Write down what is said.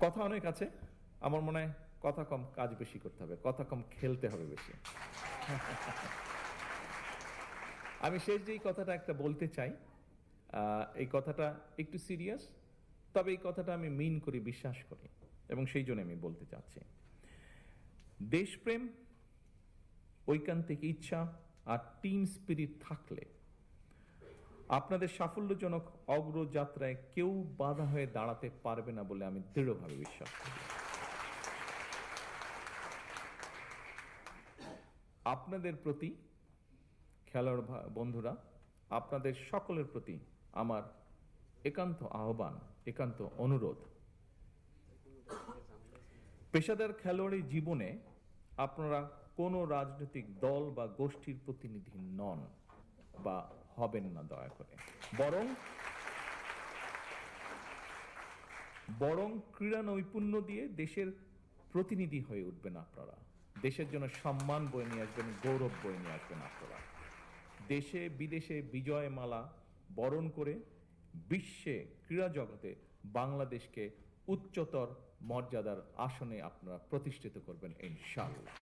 কথা অনেক আছে, আমার মনে হয় কথা কম কাজ বেশি করতে হবে, কথা কম খেলতে হবে বেশি। আমি শেষ যেই কথাটা একটা বলতে চাই, এই কথাটা একটু সিরিয়াস, তবে এই কথাটা আমি মিন করি, বিশ্বাস করি, এবং সেই জন্য আমি বলতে চাচ্ছি। দেশপ্রেম, ঐকান্তিক ইচ্ছা আর টিম স্পিরিট থাকলে আপনাদের সাফল্যজনক অগ্রযাত্রায় কেউ বাধা হয়ে দাঁড়াতে পারবে না বলে আমি দৃঢ়ভাবে বিশ্বাস করি। আপনাদের প্রতি, খেলোয়াড় বন্ধুরা, আপনাদের সকলের প্রতি আমার একান্ত আহ্বান, একান্ত অনুরোধ, পেশাদার খেলোয়াড়ি জীবনে আপনারা কোনো রাজনৈতিক দল বা গোষ্ঠীর প্রতিনিধি নন বা হবেন না দয়া করে। বরং ক্রীড়া নৈপুণ্য দিয়ে দেশের প্রতিনিধি হয়ে উঠবেন আপনারা। দেশের জন্য সম্মান বয়ে নিয়ে আসবেন, গৌরব বয়ে নিয়ে আসবেন আপনারা। দেশে বিদেশে বিজয় মালা বরণ করে বিশ্বে ক্রীড়া জগতে বাংলাদেশকে উচ্চতর মর্যাদার আসনে আপনারা প্রতিষ্ঠিত করবেন ইনশাআল্লাহ।